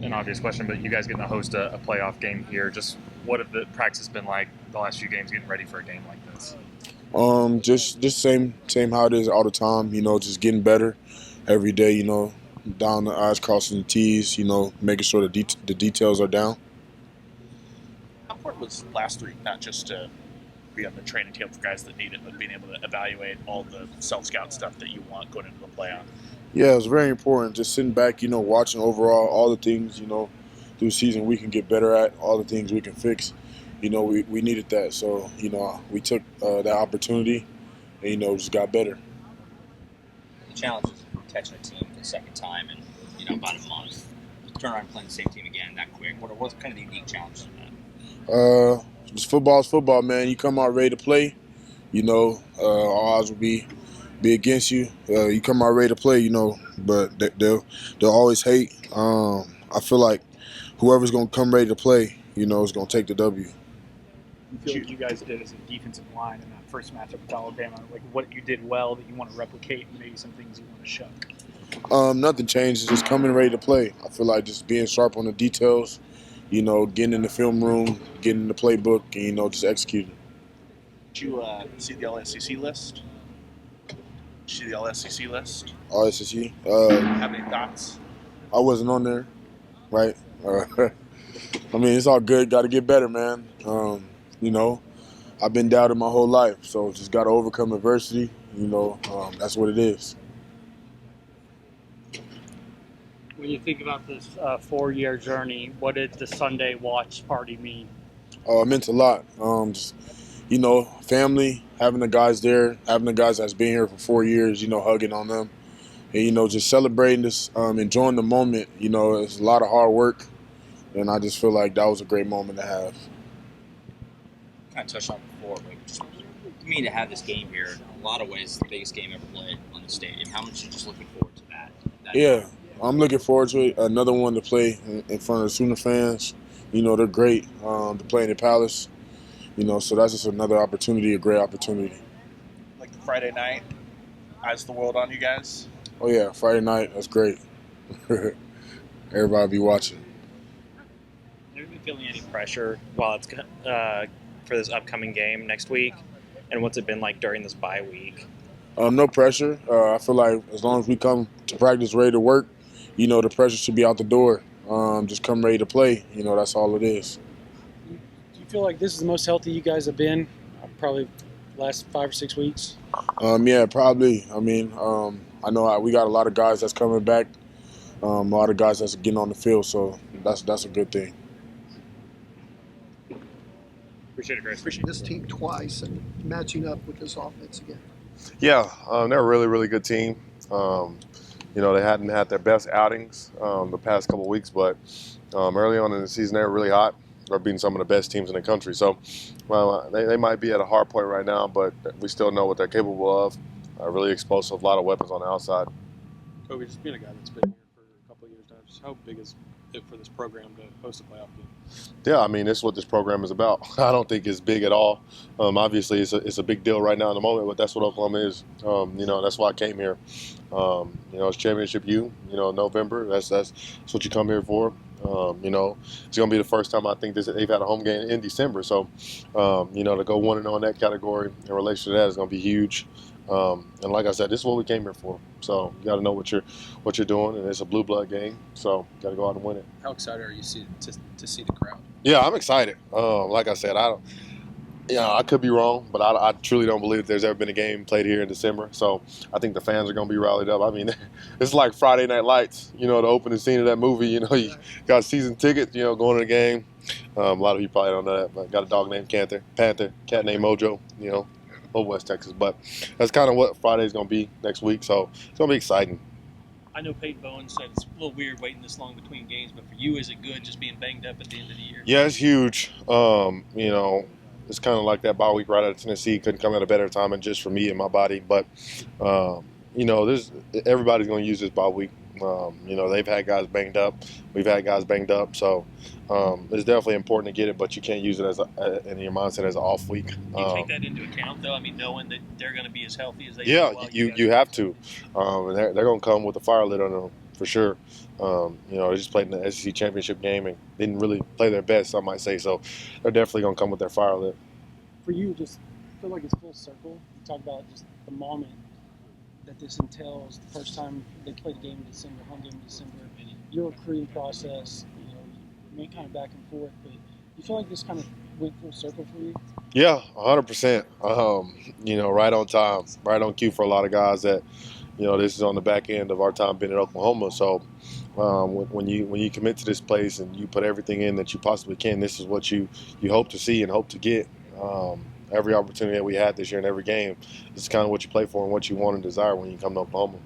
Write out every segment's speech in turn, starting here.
an obvious question, but you guys getting to host a playoff game here. Just what have the practice been like the last few games getting ready for a game like this? Just same how it is all the time. Just getting better every day. Down the I's, crossing the T's. Making sure the details are down. How important was last week not just to be on the training table for guys that need it, but being able to evaluate all the self-scout stuff that you want going into the playoff? Yeah, it was very important. Just sitting back, watching overall all the things, through the season we can get better at, all the things we can fix. We needed that. So, we took that opportunity and, just got better. The challenge is catching a team for the second time in, about a month. Turn around and playing the same team again that quick. What's kind of the unique challenge in that? Just football's football, man. You come out ready to play, all odds will be against you. You come out ready to play, but they'll always hate. I feel like whoever's going to come ready to play, is going to take the W. You feel what you guys did as a defensive line in that first matchup with Alabama, like what you did well that you want to replicate and maybe some things you want to shuck? Nothing changed. Just coming ready to play. I feel like just being sharp on the details, getting in the film room, getting in the playbook, and, just executing. Did you see the All-SEC list? All-SEC? Have any thoughts? I wasn't on there, right? I mean, it's all good. Got to get better, man. I've been doubted my whole life, so just got to overcome adversity. That's what it is. When you think about this 4-year journey, what did the Sunday watch party mean? It meant a lot. Family, having the guys there, having the guys that's been here for 4 years, hugging on them. And, just celebrating this, enjoying the moment. It's a lot of hard work, and I just feel like that was a great moment to have. Kind of touched on it before, but just to me to have this game here, in a lot of ways, the biggest game ever played on the stadium. How much are you just looking forward to that? Yeah, I'm looking forward to it. Another one to play in front of the Sooner fans. They're great to play in the Palace. So that's just another opportunity, a great opportunity. Like the Friday night, eyes of the world on you guys? Oh, yeah, Friday night, that's great. Everybody be watching. Have you been feeling any pressure while it's for this upcoming game next week? And what's it been like during this bye week? No pressure. I feel like as long as we come to practice ready to work, the pressure should be out the door. Just come ready to play. That's all it is. Do you feel like this is the most healthy you guys have been probably last 5 or 6 weeks? Yeah, probably. I mean, I know we got a lot of guys that's coming back, a lot of guys that's getting on the field, so that's a good thing. Appreciate it, Grace. Appreciate this team twice and matching up with this offense again. Yeah, they're a really, really good team. They hadn't had their best outings the past couple of weeks, but early on in the season, they were really hot. They're beating some of the best teams in the country. So, they might be at a hard point right now, but we still know what they're capable of. Really explosive, a lot of weapons on the outside. Kobie, just being a guy that's been here for a couple of years now, just how big is it for this program to host a playoff game? Yeah, I mean, this is what this program is about. I don't think it's big at all. Obviously, it's a big deal right now in the moment, but that's what Oklahoma is. That's why I came here. It's championship U. November. That's what you come here for. It's going to be the first time I think they've had a home game in December. So, to go 1-0 in that category in relation to that is going to be huge. And like I said, this is what we came here for. So you got to know what you're doing, and it's a blue blood game. So you got to go out and win it. How excited are you to see the crowd? Yeah, I'm excited. Like I said, I could be wrong, but I truly don't believe there's ever been a game played here in December. So I think the fans are going to be rallied up. I mean, it's like Friday Night Lights, the opening scene of that movie. You got season tickets, going to the game. A lot of you probably don't know that, but got a dog named Panther, cat named Mojo, of West Texas. But that's kind of what Friday's going to be next week. So it's going to be exciting. I know Peyton Bowen said it's a little weird waiting this long between games, but for you, is it good just being banged up at the end of the year? Yeah, it's huge. It's kind of like that bye week right out of Tennessee. Couldn't come at a better time, and just for me and my body. But, everybody's going to use this bye week. They've had guys banged up. We've had guys banged up. So it's definitely important to get it, but you can't use it in your mindset as an off week. Do you take that into account, though? I mean, knowing that they're going to be as healthy as they yeah, are. you have to. And they're going to come with a fire lit on them. for sure. They just played in the SEC championship game and didn't really play their best, I might say. So they're definitely going to come with their fire lit. For you, just feel like it's full circle. You talk about just the moment that this entails. The first time they played a game in December, home game in December, your recruiting process, you went kind of back and forth, but you feel like this kind of went full circle for you? Yeah, 100%. Right on time, right on cue for a lot of guys that, this is on the back end of our time being in Oklahoma. So when you commit to this place and you put everything in that you possibly can, this is what you hope to see and hope to get. Every opportunity that we had this year in every game, this is kind of what you play for and what you want and desire when you come to Oklahoma.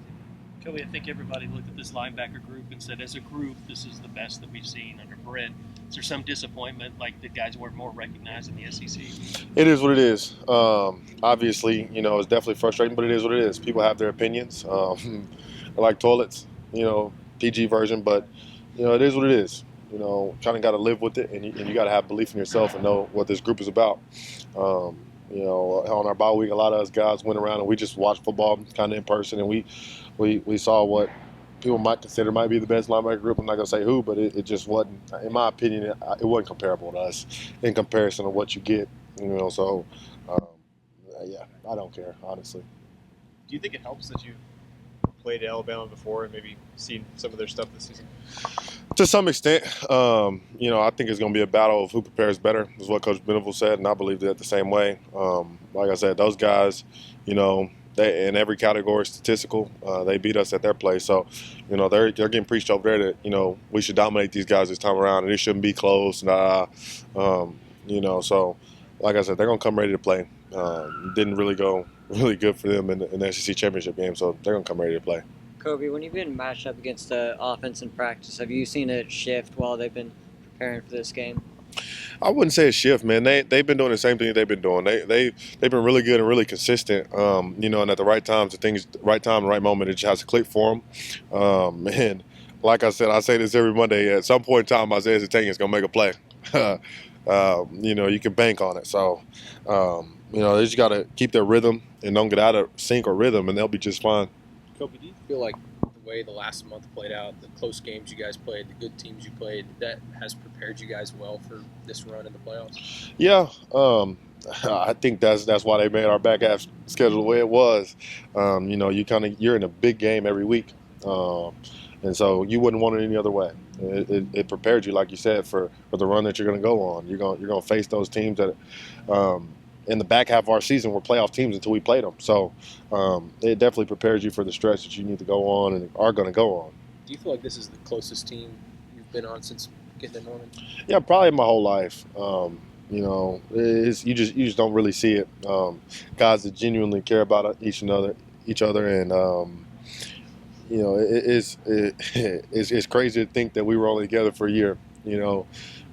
Kobie, I think everybody looked at this linebacker group and said, as a group, this is the best that we've seen under Brett. Is there some disappointment, like the guys were more recognized in the SEC? It is what it is. Obviously, it's definitely frustrating, but it is what it is. People have their opinions. Like toilets, PG version, but, it is what it is. Kind of got to live with it, and you got to have belief in yourself and know what this group is about. On our bye week, a lot of us guys went around and we just watched football kind of in person, and we saw what people might consider might be the best linebacker group. I'm not going to say who, but it just wasn't, in my opinion, it wasn't comparable to us in comparison to what you get. So, yeah, I don't care, honestly. Do you think it helps that you played Alabama before and maybe seen some of their stuff this season? To some extent, I think it's going to be a battle of who prepares better, is what Coach Beneville said, and I believe that the same way. Like I said, those guys, they in every category statistical, they beat us at their place. So, they're getting preached over there that, we should dominate these guys this time around, and it shouldn't be close. So, like I said, they're going to come ready to play. Didn't really go really good for them in the SEC championship game, so they're going to come ready to play. Kobie, when you've been matched up against the offense in practice, have you seen it shift while they've been preparing for this game? I wouldn't say a shift, man. They've been doing the same thing that they've been doing. They've been really good and really consistent. And at the right times, right time, right moment, it just has to click for them. And like I said, I say this every Monday. At some point in time, Isaiah Zatang is gonna make a play. You can bank on it. So, they just gotta keep their rhythm and don't get out of sync or rhythm, and they'll be just fine. Kobie, do you feel like the way the last month played out, the close games you guys played, the good teams you played, that has prepared you guys well for this run in the playoffs? Yeah, I think that's why they made our back half schedule the way it was. You're in a big game every week, and so you wouldn't want it any other way. It prepared you, like you said, for the run that you're going to go on. You're going to face those teams that. In the back half of our season were playoff teams until we played them. So it definitely prepares you for the stretch that you need to go on and are going to go on. Do you feel like this is the closest team you've been on since getting in Norman? Yeah, probably my whole life. You just don't really see it. Guys that genuinely care about each other, and it's crazy to think that we were only together for a year.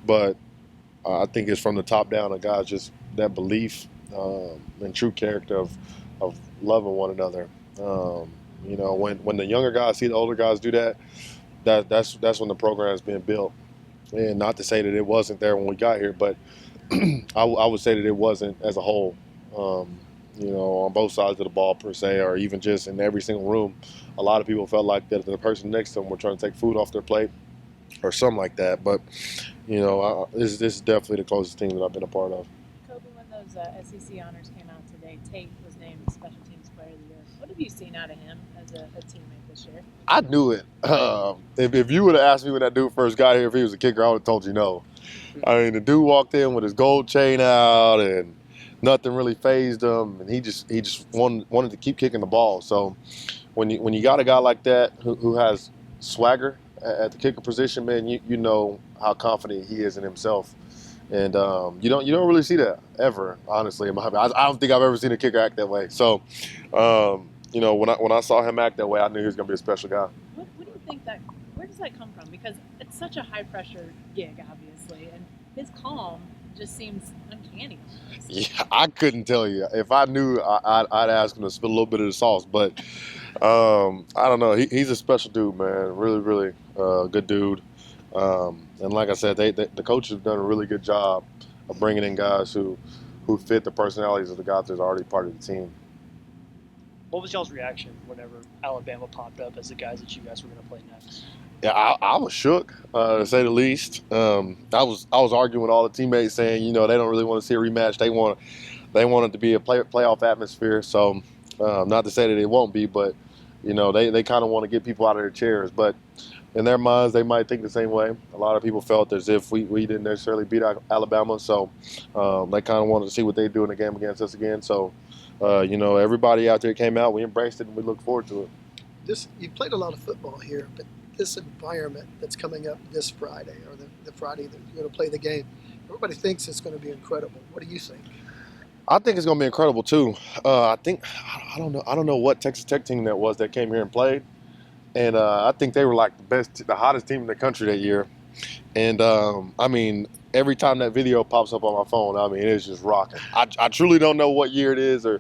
But I think it's from the top down of guys just that belief and true character of loving one another. When the younger guys see the older guys do that's when the program is being built. And not to say that it wasn't there when we got here, but I would say that it wasn't as a whole. On both sides of the ball per se, or even just in every single room, a lot of people felt like that the person next to them were trying to take food off their plate or something like that. But this is definitely the closest team that I've been a part of. Kobie, when those SEC honors came out today, Tate was named Special Teams Player of the Year. What have you seen out of him as a teammate this year? I knew it. If you would have asked me when that dude first got here if he was a kicker, I would have told you no. I mean, the dude walked in with his gold chain out and nothing really fazed him, and he just wanted to keep kicking the ball. So when you got a guy like that who has swagger at the kicker position, man, you know how confident he is in himself. And you don't really see that ever, honestly. I don't think I've ever seen a kicker act that way. So, when I saw him act that way, I knew he was going to be a special guy. What do you think where does that come from? Because it's such a high pressure gig, obviously, and his calm just seems uncanny. Yeah, I couldn't tell you. If I knew, I'd ask him to spill a little bit of the sauce. But I don't know. He's a special dude, man. Really, really good dude. And like I said, the coaches have done a really good job of bringing in guys who fit the personalities of the guys that are already part of the team. What was y'all's reaction whenever Alabama popped up as the guys that you guys were going to play next? Yeah, I was shook, to say the least. I was arguing with all the teammates saying, they don't really want to see a rematch. They want it to be a playoff atmosphere. So, not to say that it won't be, but they kind of want to get people out of their chairs. But in their minds, they might think the same way. A lot of people felt as if we didn't necessarily beat Alabama, so they kind of wanted to see what they do in the game against us again. So, everybody out there came out. We embraced it, and we look forward to it. You played a lot of football here, but this environment that's coming up this Friday, or the Friday that you're going to play the game, everybody thinks it's going to be incredible. What do you think? I think it's going to be incredible too. I don't know what Texas Tech team that was that came here and played, and I think they were like the hottest team in the country that year. And every time that video pops up on my phone, it's just rocking. I truly don't know what year it is or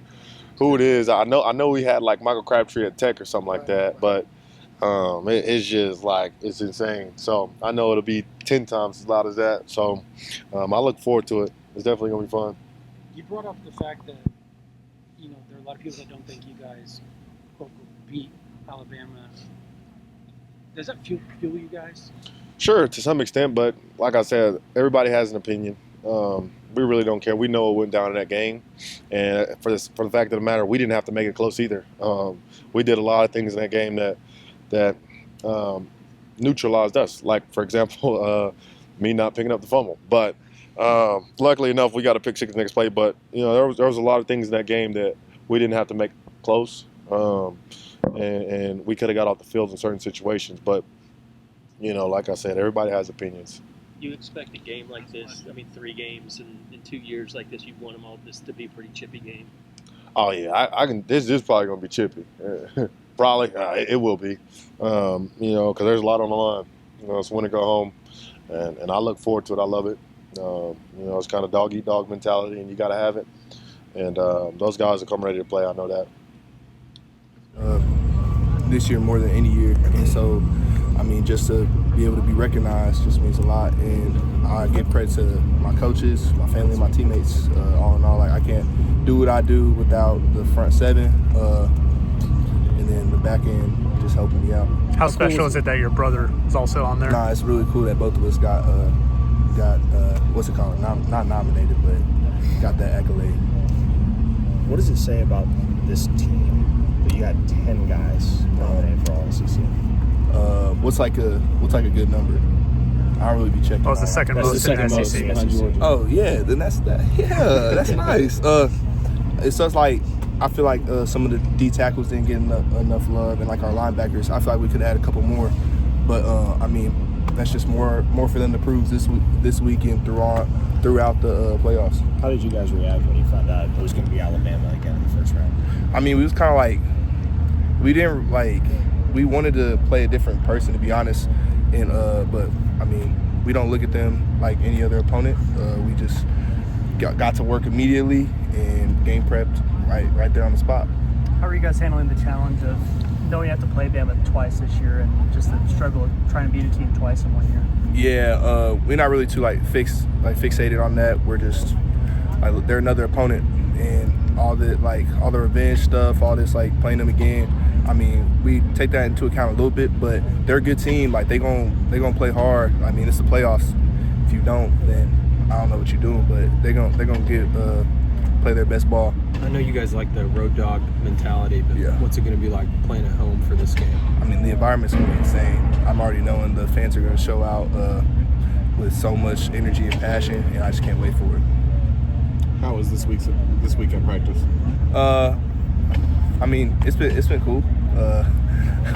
who it is. I know we had like Michael Crabtree at Tech or something like that, but it's just like, it's insane. So I know it'll be 10 times as loud as that. So I look forward to it. It's definitely gonna be fun. You brought up the fact that there are a lot of people that don't think you guys quote unquote beat Alabama. Does that fuel you guys? Sure, to some extent, but like I said, everybody has an opinion. We really don't care. We know what went down in that game, and for the fact of the matter, we didn't have to make it close either. We did a lot of things in that game that neutralized us. Like, for example, me not picking up the fumble. But luckily enough, we got a pick six next play. But there was a lot of things in that game that we didn't have to make close, and we could have got off the field in certain situations. But like I said, everybody has opinions. You expect a game like this? 3 games in 2 years like this, you've won them all. This to be a pretty chippy game. Oh yeah, I can. This is probably gonna be chippy. Probably it will be. Because there's a lot on the line. It's win or go home, and I look forward to it. I love it. It's kind of dog eat dog mentality, and you got to have it. And those guys are coming ready to play. I know that. This year more than any year, and so just to be able to be recognized just means a lot. And I give credit to my coaches, my family, my teammates. All in all, I can't do what I do without the front seven, and then the back end just helping me out. How special is it that your brother is also on there? Nah, it's really cool that both of us got what's it called? Not nominated, but got that accolade. What does it say about this team that you had 10 guys nominated for all SEC? What's like a good number? I don't really be checking. Oh, it's the second most in the SEC. Oh yeah, then that's that. Yeah, that's nice. It's just like I feel like some of the D tackles didn't get enough love, and like our linebackers, I feel like we could add a couple more. But that's just more for them to prove this weekend throughout the playoffs. How did you guys react when you found out it was going to be Alabama again in the first round? We was kind of like, we wanted to play a different person, to be honest, and but we don't look at them like any other opponent. We just got to work immediately and game prepped right there on the spot. How are you guys handling the challenge of knowing you have to play Bama twice this year and just the struggle of trying to beat a team twice in 1 year? Yeah, we're not really too fixated on that. We're just they're another opponent, and all the revenge stuff, all this playing them again. We take that into account a little bit, but they're a good team. They gonna play hard. It's the playoffs. If you don't, then I don't know what you're doing, but they're gonna play their best ball. I know you guys like the road dog mentality, but what's it going to be like playing at home for this game? The environment's going to be insane. I'm already knowing the fans are going to show out with so much energy and passion, and I just can't wait for it. How was this weekend practice? It's been cool.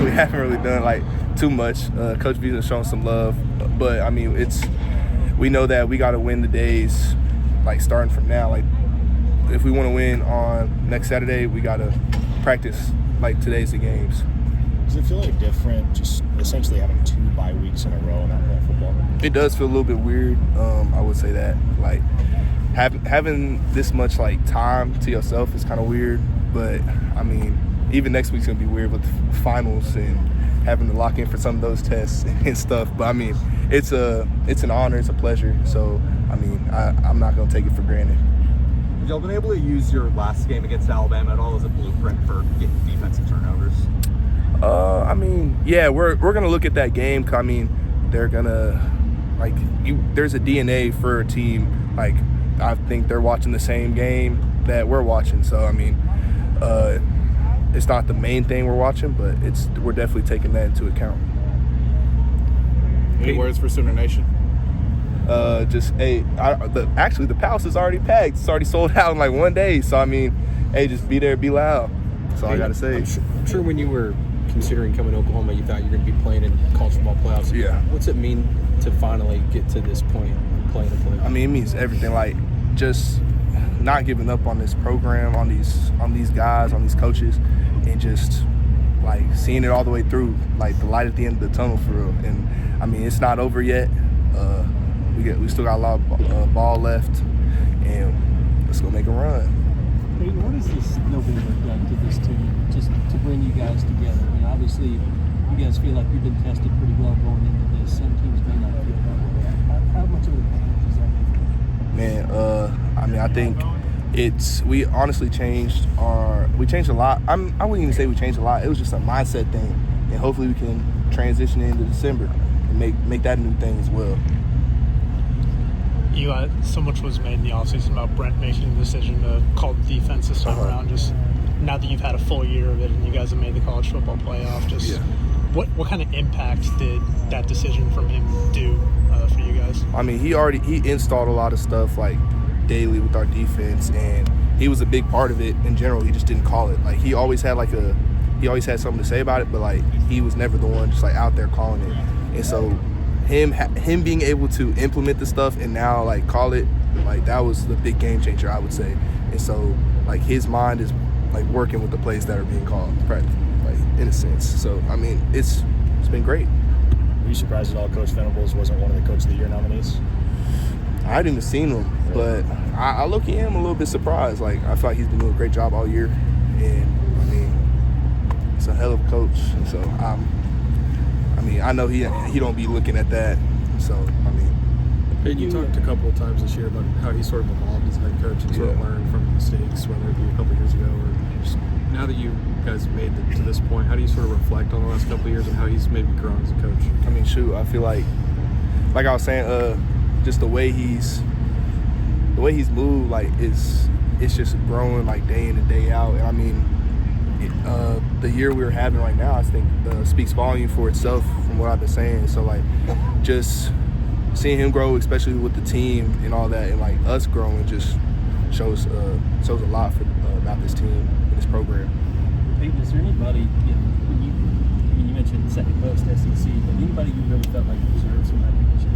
We haven't really done too much. Coach V's has shown some love, but we know that we got to win the days starting from now. If we want to win on next Saturday, we got to practice today's the games. Does it feel different, just essentially having 2 bye weeks in a row and not playing football? It does feel a little bit weird. I would say that having this much time to yourself is kind of weird. But even next week's gonna be weird with finals and having to lock in for some of those tests and stuff. But it's an honor, it's a pleasure. So I'm not gonna take it for granted. Have y'all been able to use your last game against Alabama at all as a blueprint for getting defensive turnovers? I mean, yeah, we're gonna look at that game. I mean, they're gonna there's a DNA for a team. Like, I think they're watching the same game that we're watching. So I mean, it's not the main thing we're watching, but we're definitely taking that into account. Any words for Sooner Nation? Actually, the palace is already packed. It's already sold out in like 1 day. So I mean, hey, just be there, be loud. That's all I gotta say. I'm sure when you were considering coming to Oklahoma, you thought you were going to be playing in college football playoffs. Yeah. What's it mean to finally get to this point and playing the playoffs? I mean, it means everything. Like, just not giving up on this program, on these guys, on these coaches, and just like seeing it all the way through, like the light at the end of the tunnel for real. And I mean, it's not over yet. We still got a lot of ball left, and let's go make a run. Peyton, what has this November done to this team, just to bring you guys together? I mean, obviously, you guys feel like you've been tested pretty well going into this. Some teams may not feel that way. How much of an advantage is that? Man, I mean, I think we honestly changed a lot. I wouldn't even say we changed a lot. It was just a mindset thing, and hopefully we can transition into December and make that a new thing as well. Eli, so much was made in the offseason about Brent making the decision to call the defense this time around. Just now that you've had a full year of it and you guys have made the college football playoff, what kind of impact did that decision from him do for you guys? I mean, he installed a lot of stuff like daily with our defense, and he was a big part of it in general. He just didn't call it. Like, he always had something to say about it, but like he was never the one just like out there calling it. And so him being able to implement the stuff and now like call it, like that was the big game changer, I would say. And so like his mind is like working with the plays that are being called, like in a sense. So I mean, it's been great. Were you surprised at all Coach Venables wasn't one of the Coach of the Year nominees? I hadn't even seen him, but I look-y am a little bit surprised. Like, I feel like he's been doing a great job all year, and I mean, he's a hell of a coach. And so I know he don't be looking at that. So I mean, Peyton, you talked a couple of times this year about how he sort of evolved as head coach and sort of learned from mistakes, whether it be a couple of years ago or just now that you guys made it to this point. How do you sort of reflect on the last couple of years and how he's maybe grown as a coach? I mean, shoot, I feel like I was saying, just the way he's moved, like it's just growing like day in and day out. And I mean, the year we're having right now, I think speaks volume for itself from what I've been saying. So like, just seeing him grow, especially with the team and all that, and like us growing, just shows a lot about this team and this program. Peyton, is there anybody, when you mentioned second most SEC, but anybody you really felt like deserves some recognition?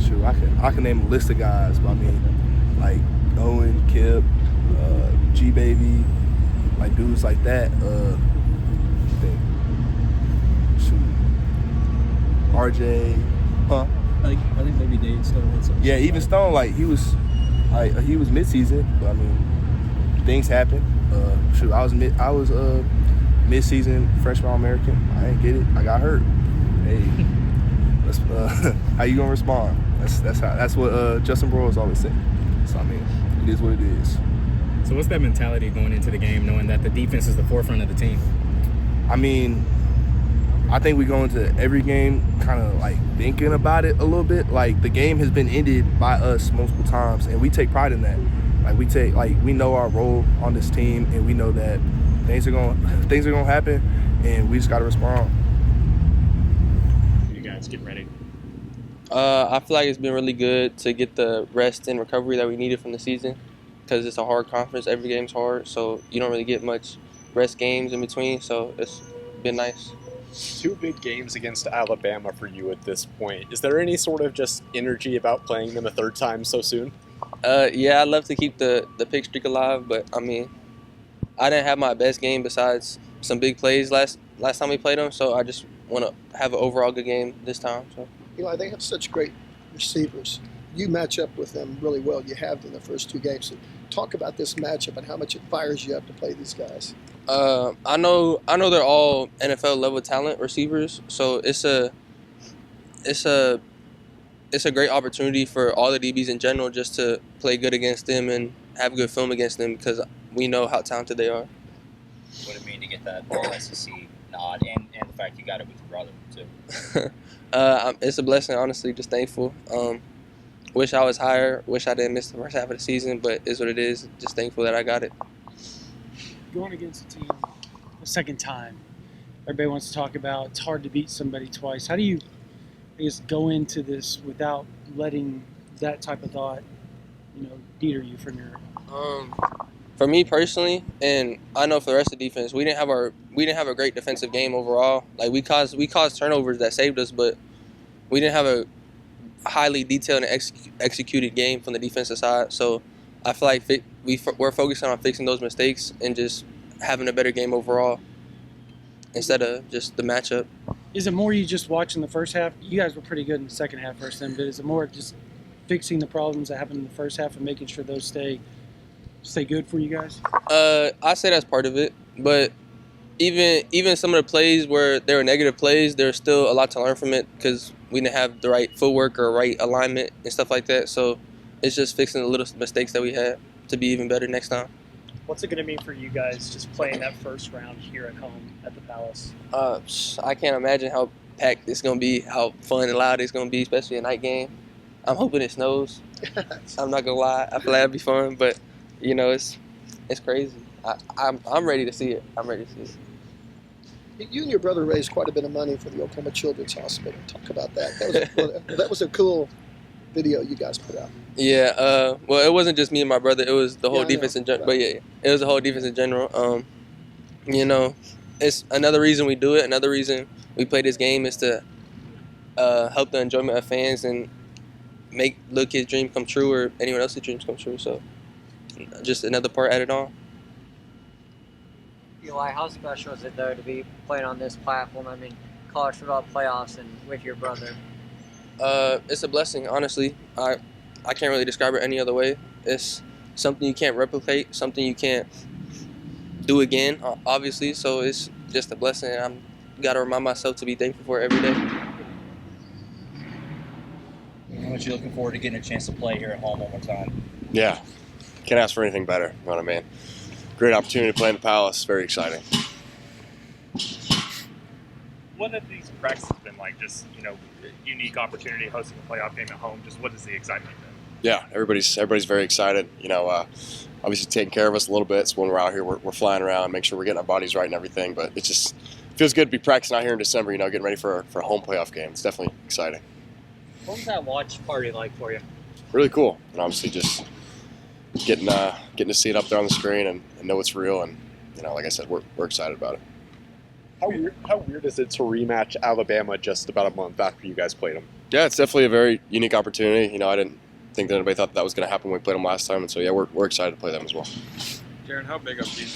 Sure, I can name a list of guys, but I mean, like Owen, Kip, G Baby, like dudes like that. RJ, huh? I think maybe Dave Stone had something. Yeah, even Stone, like he was mid-season, but I mean, things happen. I was mid-season freshman All-American. I didn't get it. I got hurt. Hey, how you gonna respond? That's what Justin Broyles always said. So I mean, it is what it is. So what's that mentality going into the game, knowing that the defense is the forefront of the team? I mean, I think we go into every game kind of like thinking about it a little bit. Like, the game has been ended by us multiple times, and we take pride in that. Like, we know our role on this team, and we know that things are gonna happen, and we just gotta respond. You guys get ready. I feel like it's been really good to get the rest and recovery that we needed from the season, because it's a hard conference. Every game's hard, so you don't really get much rest games in between, so it's been nice. 2 big games against Alabama for you at this point. Is there any sort of just energy about playing them a third time so soon? Yeah, I'd love to keep the pick streak alive, but I mean, I didn't have my best game besides some big plays last time we played them, so I just want to have an overall good game this time. So. Eli, they have such great receivers. You match up with them really well. You have in the first 2 games. So talk about this matchup and how much it fires you up to play these guys. I know they're all NFL level talent receivers, so it's a great opportunity for all the DBs in general just to play good against them and have good film against them because we know how talented they are. What did it mean to get that All-SEC nod and the fact you got it with your brother, too? It's a blessing, honestly, just thankful. Wish I was higher, wish I didn't miss the first half of the season, but it's what it is. Just thankful that I got it. Going against a team the second time, everybody wants to talk about it's hard to beat somebody twice. How do you, I guess, go into this without letting that type of thought, deter you from your? For me personally, and I know for the rest of the defense, we didn't have a great defensive game overall. Like we caused turnovers that saved us, but we didn't have a highly detailed and executed game from the defensive side. So I feel like we're focusing on fixing those mistakes and just having a better game overall instead of just the matchup. Is it more you just watching the first half? You guys were pretty good in the second half versus them, but is it more just fixing the problems that happened in the first half and making sure those stay good for you guys? I say that's part of it, but even some of the plays where there were negative plays, there's still a lot to learn from it because we didn't have the right footwork or right alignment and stuff like that. So it's just fixing the little mistakes that we had to be even better next time. What's it going to mean for you guys just playing that first round here at home at the Palace? I can't imagine how packed it's going to be, how fun and loud it's going to be, especially a night game. I'm hoping it snows. I'm not going to lie. I feel like it'll be fun, but, it's crazy. I'm ready to see it. I'm ready to see it. You and your brother raised quite a bit of money for the Oklahoma Children's Hospital. Talk about that. That was a cool video you guys put out. Yeah, well, it wasn't just me and my brother. It was the whole defense in general. But yeah, it was the whole defense in general. It's another reason we do it. Another reason we play this game is to help the enjoyment of fans and make little kids' dreams come true or anyone else's dreams come true. So just another part added on. Eli, how special is it, though, to be playing on this platform? I mean, college football playoffs and with your brother. It's a blessing, honestly. I can't really describe it any other way. It's something you can't replicate, something you can't do again, obviously. So it's just a blessing. I'm got to remind myself to be thankful for it every day. How much you looking forward to getting a chance to play here at home one more time? Yeah, can't ask for anything better. You know what I mean? Great opportunity to play in the Palace. Very exciting. What have these practices been like? Just, unique opportunity hosting a playoff game at home. Just what is the excitement been? Yeah, everybody's very excited. Obviously taking care of us a little bit. So when we're out here, we're flying around, make sure we're getting our bodies right and everything. But it just feels good to be practicing out here in December. Getting ready for a home playoff game. It's definitely exciting. What was that watch party like for you? Really cool, and obviously just getting to see it up there on the screen and know it's real. And like I said, we're excited about it. How weird is it to rematch Alabama just about a month after you guys played them? Yeah, it's definitely a very unique opportunity. I didn't think that anybody thought that was going to happen when we played them last time, and so yeah, we're excited to play them as well. Jaren, how big have these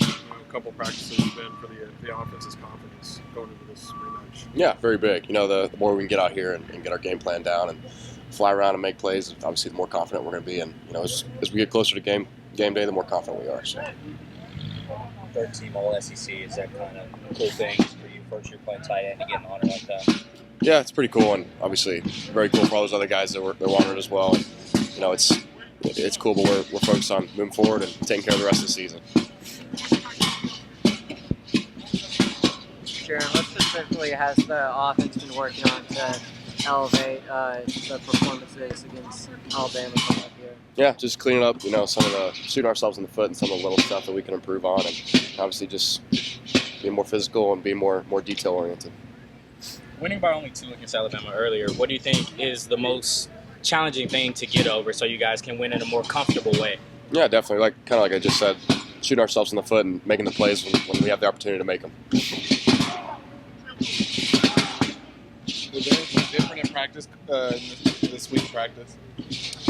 couple practices been for the offense's confidence going into this rematch? Yeah, very big. The more we can get out here and get our game plan down and fly around and make plays, obviously the more confident we're going to be. And as we get closer to game day, the more confident we are. So. Third team All-SEC, is that kind of a cool thing for you first year playing tight end to get an honor like that? Yeah, it's pretty cool, and obviously very cool for all those other guys that were honored as well. And, it's cool, but we're focused on moving forward and taking care of the rest of the season. Jaren, what specifically has the offense been working on to elevate the performances against Alabama coming up here? Yeah, just cleaning up, some of the shooting ourselves in the foot and some of the little stuff that we can improve on, and obviously just being more physical and being more detail oriented. Winning by only 2 against Alabama earlier, what do you think is the most challenging thing to get over so you guys can win in a more comfortable way? Yeah, definitely. Like I just said, shooting ourselves in the foot and making the plays when we have the opportunity to make them. Was there anything different in practice this week's practice?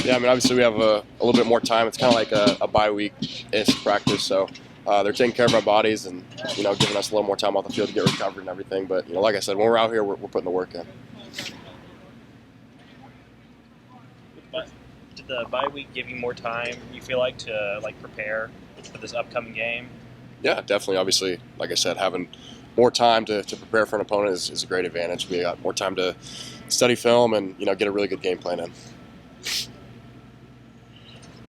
Yeah, obviously we have a little bit more time. It's kind of like a bye week-ish practice, so they're taking care of our bodies and giving us a little more time off the field to get recovered and everything. But like I said, when we're out here, we're putting the work in. Did the bye week give you more time, you feel like, to prepare for this upcoming game? Yeah, definitely. Obviously, like I said, having more time to prepare for an opponent is a great advantage. We got more time to study film and get a really good game plan in.